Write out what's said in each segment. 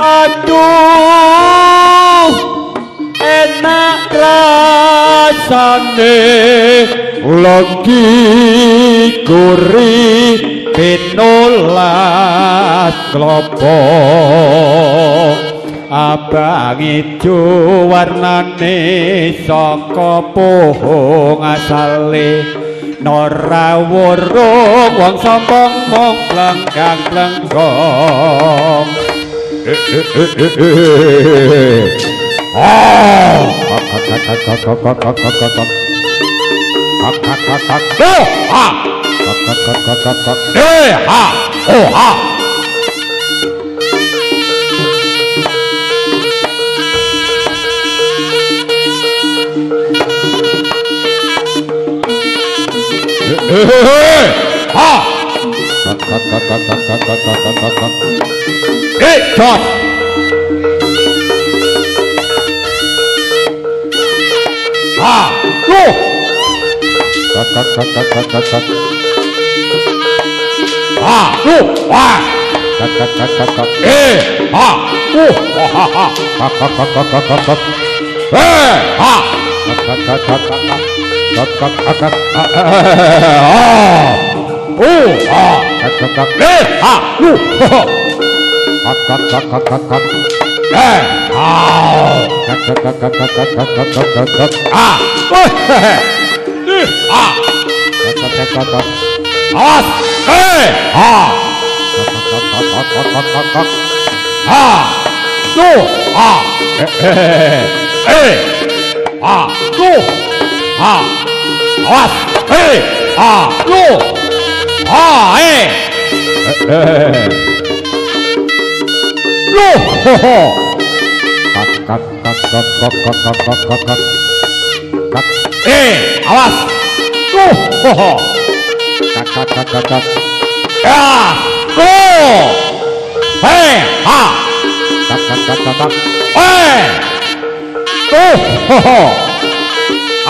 Aduh enak rasane lagi gurih pinolas klopo abang ijo warnane saka pohong asale nora wurung wong sombong mung blengkang-blengkong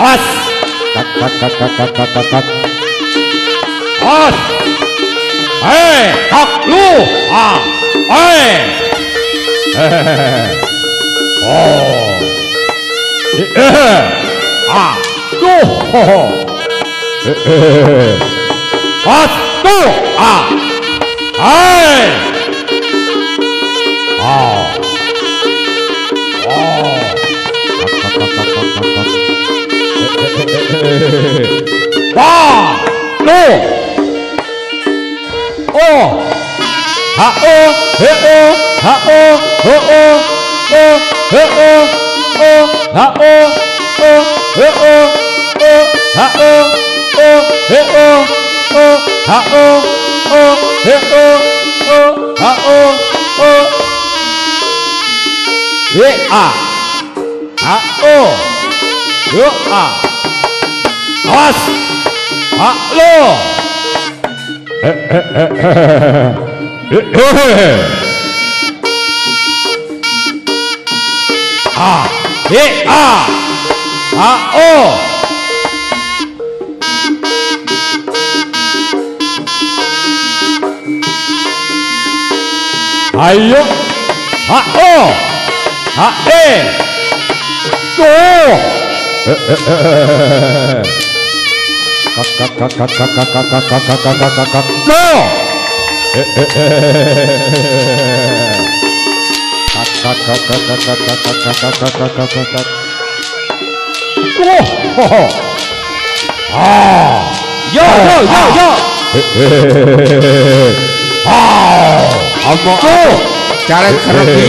awas oh. Ayo, oh, tuh. Yo. Jalan serbi.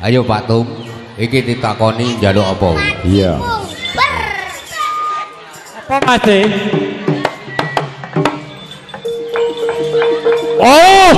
Ayo Pak Tum, iki ditakoni njaluk apa? Iya. Apa masih? Oh.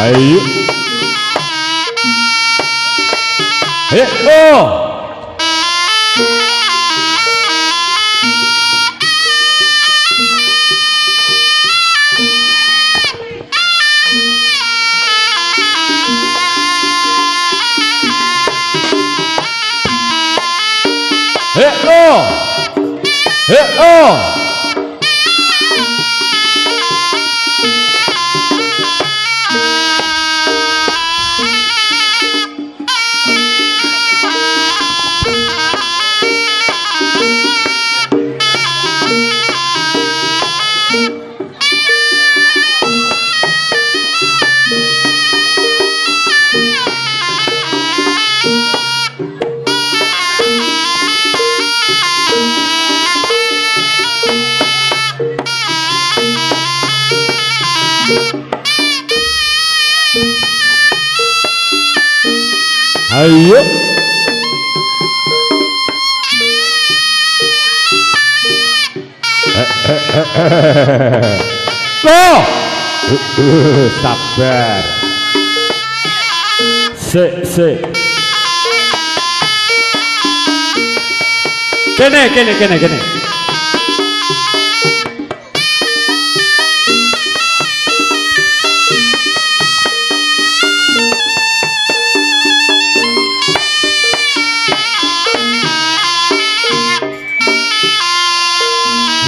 Ayo. oh. Ayo. Loh. Sabar. Sik. Kene.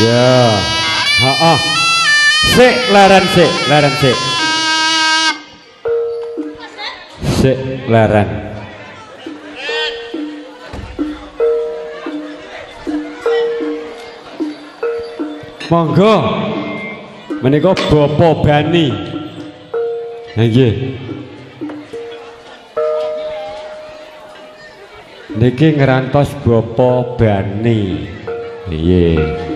Ya, sik laran. Monggo, menika Bapak Bani. Nggih. Niki ngerantos Bapak Bani. Nggih.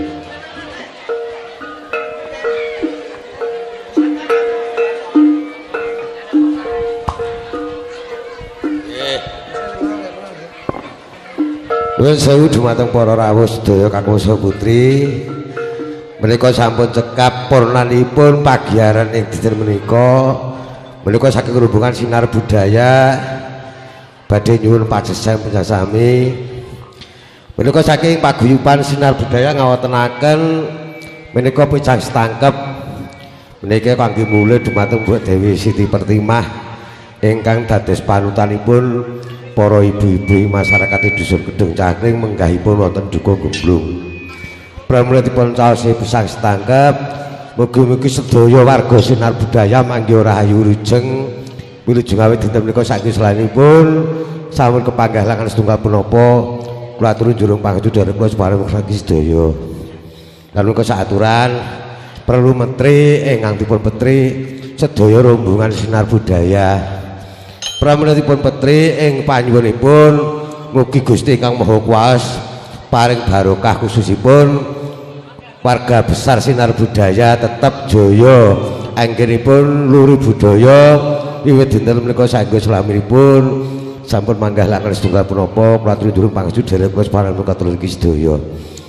Nuwun sewu dumateng para rawuh sedaya kakung putri. Menika sampun cekap purnanipun pagiaran ing dinten menika. Menika saking rombongan Sinar Budaya badhe nyuwun pajesang panjasami. Menika saking paguyuban Sinar Budaya ngawontenaken menika picang setangkep menika kangge mulih dumateng Mbok Dewi Siti Pertimah ingkang dados panutanipun para ibu-ibu masyarakat dusun Gedung Cakring menggahipun wonten Duka Gemblung. Pramulitipun caosé pisang setangkep, mugi-mugi sedaya warga Sinar Budaya manggi rahayu rujeng wilujeng awit dinten menika saking selanipun sampun kepanggalangan setunggal punapa kula aturi njurung pangapunten kula separing saking sedaya. Lan menika saaturan perlu menteri ingkang dipun petri sedaya rombongan Sinar Budaya. Pramilipun petri ing panyuwunipun mugi Gusti Kang Maha Kuwas paring barokah khususipun warga besar Sinar Budaya tetap jaya anggenipun luri budaya wiwit dinten menika saengga slaminipun sampun manggalaken setunggal punapa kula aturi durung pangestu derek kula separing katur iki sedaya.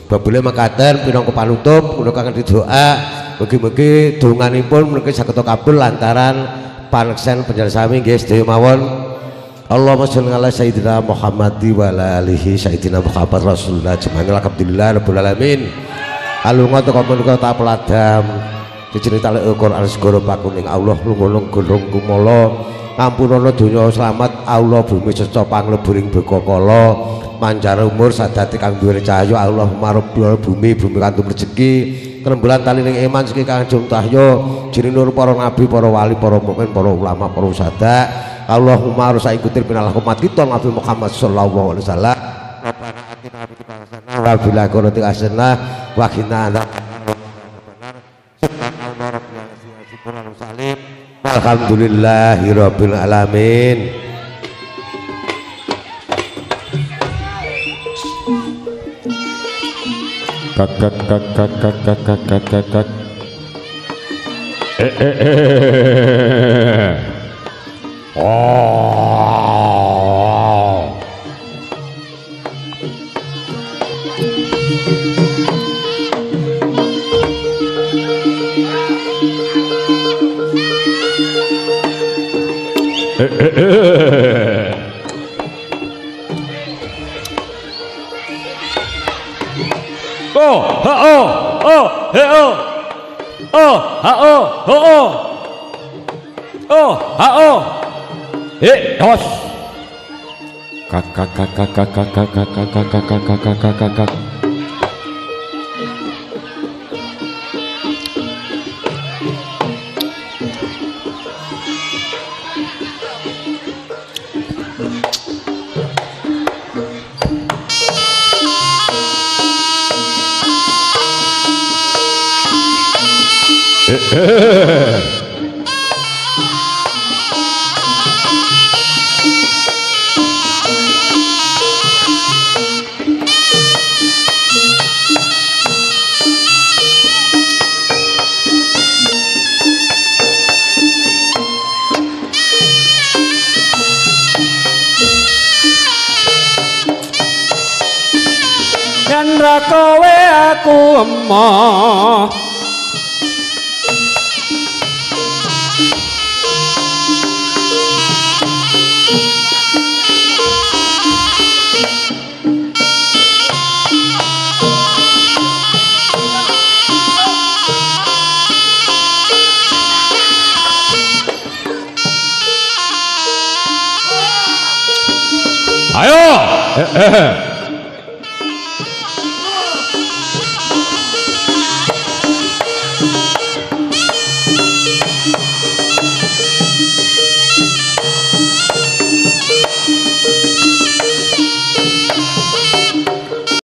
Babule mekaten pinangka panutup kula kangge doa mugi-mugi donganipun menika saged kabul lantaran paneksen panjenengan nggih sedaya mawon. Allahumma sholli ala sayyidina Muhammad wa ala alihi sayyidina Muhammad Rasulullah jemaah alhamdulillah rabbil alamin. Alunga teka menika ta peladam dicerita Al-Qur'an segara pakuning Allah lunga gunung kumala ngampunana donya slamet Allah bumi seca pangleburing bekakala manjar umur sadati kang duwe cahya Allah marabul bumi kantuk rezeki kenembelan talining iman seki kang jumtahya jirinur para nabi para wali para mukmin para ulama para usada Allahumma rusa ikutir pinalah umat kita Nabi Muhammad sallallahu alaihi wasallam Rabbana atina fid dunya hasanah wa fil akhirati hasanah wa qina adzabannar. Alhamdulillahirabbil alamin. Kak. Oh. Dos. Kak. yen ra kowe aku emoh ayo